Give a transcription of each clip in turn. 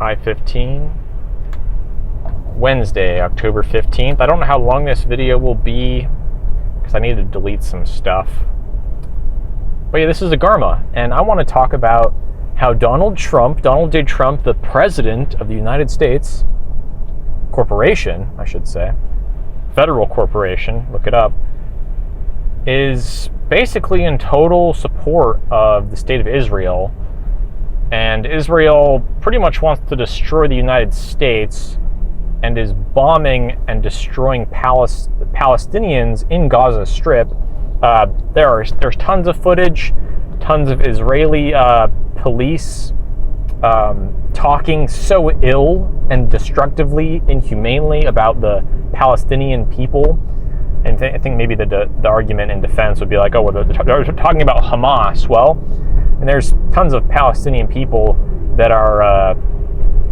I-15, Wednesday, October 15th. I don't know how long this video will be because I need to delete some stuff. But yeah, this is a GArma, and I want to talk about how Donald J. Trump, the President of the United States, corporation, I should say, federal corporation, look it up, is basically in total support of the state of Israel. And Israel pretty much wants to destroy the United States and is bombing and destroying Palestinians in Gaza Strip. There's tons of footage, tons of Israeli police talking so ill and destructively, inhumanely about the Palestinian people. And I think maybe the argument in defense would be like, oh, well, they're talking about Hamas. Well, and there's tons of Palestinian people that are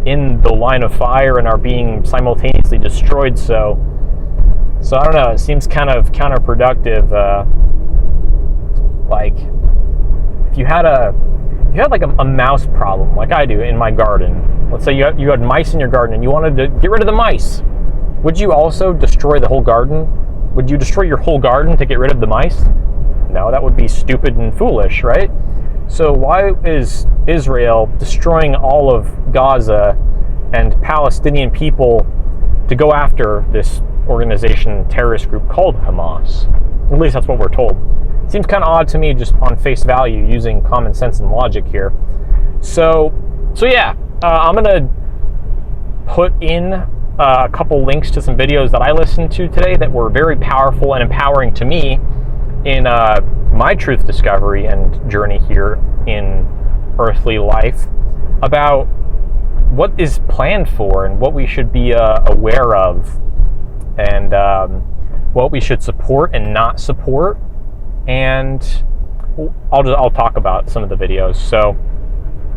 in the line of fire and are being simultaneously destroyed. So I don't know. It seems kind of counterproductive. Like if you had like a mouse problem, like I do in my garden. Let's say you had mice in your garden and you wanted to get rid of the mice. Would you also destroy the whole garden? Would you destroy your whole garden to get rid of the mice? No, that would be stupid and foolish, right? So why is Israel destroying all of Gaza and Palestinian people to go after this organization, terrorist group called Hamas? At least that's what we're told. It seems kind of odd to me just on face value, using common sense and logic here. So yeah, I'm going to put in a couple links to some videos that I listened to today that were very powerful and empowering to me in my truth discovery and journey here in earthly life, about what is planned for and what we should be aware of, and what we should support and not support. And I'll talk about some of the videos. So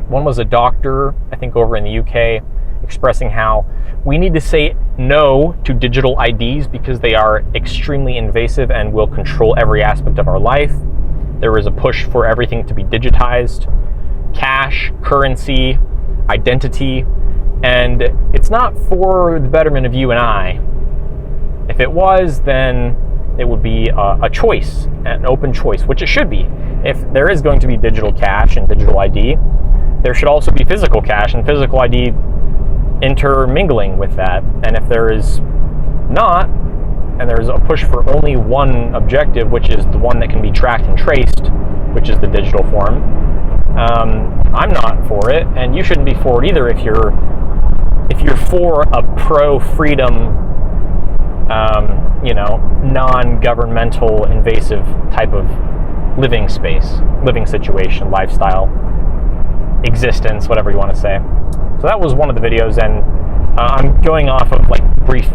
one was a doctor, I think over in the UK, expressing how we need to say no to digital IDs because they are extremely invasive and will control every aspect of our life. There is a push for everything to be digitized, cash, currency, identity, and it's not for the betterment of you and I. If it was, then it would be a choice, an open choice, which it should be. If there is going to be digital cash and digital ID, there should also be physical cash and physical ID intermingling with that. And if there is not, and there's a push for only one objective, which is the one that can be tracked and traced, which is the digital form, I'm not for it, and you shouldn't be for it either if you're for a pro-freedom, non-governmental, invasive type of living space, living situation, lifestyle, existence, whatever you want to say. So that was one of the videos, and I'm going off of like brief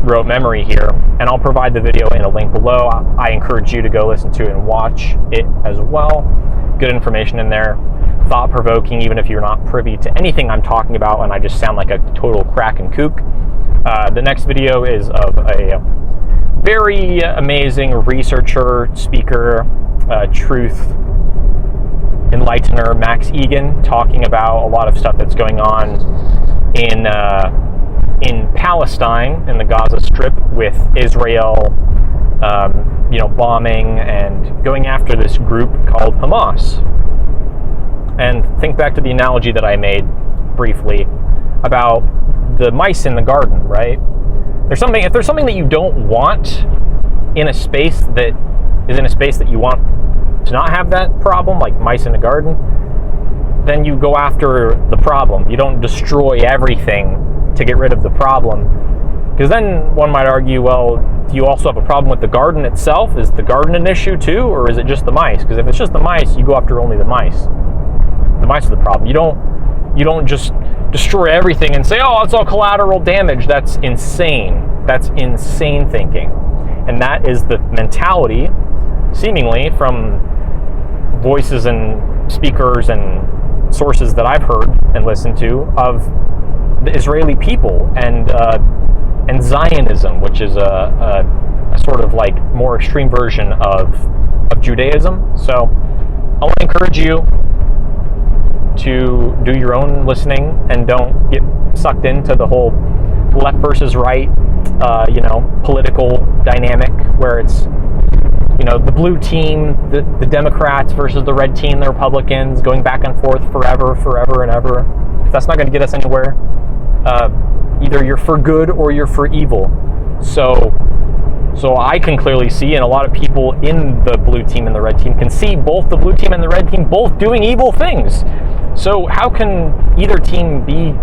rote memory here, and I'll provide the video in a link below. I encourage you to go listen to it and watch it as well. Good information in there, thought-provoking, even if you're not privy to anything I'm talking about and I just sound like a total crack and kook. The next video is of a very amazing researcher, speaker, truth enlightener, Max Igan, talking about a lot of stuff that's going on in Palestine, in the Gaza Strip, with Israel, bombing and going after this group called Hamas. And think back to the analogy that I made briefly about the mice in the garden, right? If there's something that you don't want in a space that is in a space that you want to not have that problem, like mice in a garden, then you go after the problem. You don't destroy everything to get rid of the problem. Because then one might argue, well, do you also have a problem with the garden itself? Is the garden an issue too, or is it just the mice? Because if it's just the mice, you go after only the mice. The mice are the problem. You don't just destroy everything and say, oh, it's all collateral damage. That's insane. That's insane thinking. And that is the mentality, seemingly, from voices and speakers and sources that I've heard and listened to, of the Israeli people and Zionism, which is a sort of like more extreme version of Judaism. So I want to encourage you to do your own listening and don't get sucked into the whole left versus right, political dynamic where it's, the blue team, the Democrats versus the red team, the Republicans, going back and forth forever and ever. That's not going to get us anywhere. Either you're for good or you're for evil. So I can clearly see, and a lot of people in the blue team and the red team can see both the blue team and the red team both doing evil things. So how can either team be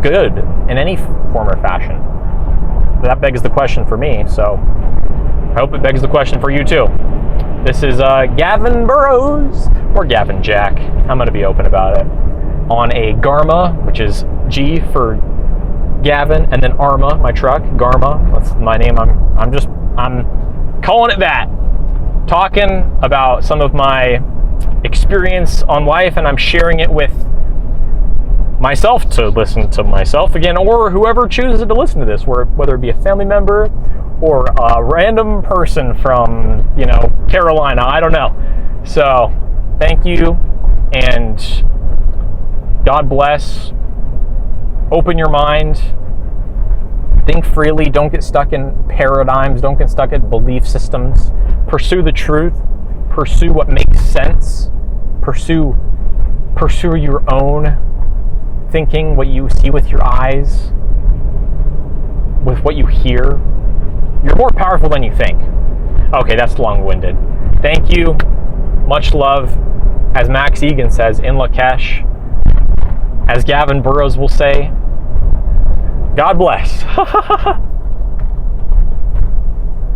good in any form or fashion? That begs the question for me. So I hope it begs the question for you too. This is Gavin Burrows, or Gavin Jack. I'm going to be open about it. On a GArma, which is G for Gavin, and then Arma, my truck. GArma, that's my name. I'm calling it that. Talking about some of my experience on life, and I'm sharing it with myself to listen to myself again, or whoever chooses to listen to this, whether it be a family member or a random person from, Carolina. I don't know. So, thank you, and God bless. Open your mind. Think freely. Don't get stuck in paradigms. Don't get stuck in belief systems. Pursue the truth. Pursue what makes sense. Pursue your own thinking, what you see with your eyes, with what you hear. You're more powerful than you think. Okay, that's long-winded. Thank you. Much love. As Max Igan says, in Lakesh. As Gavin Burrows will say, God bless.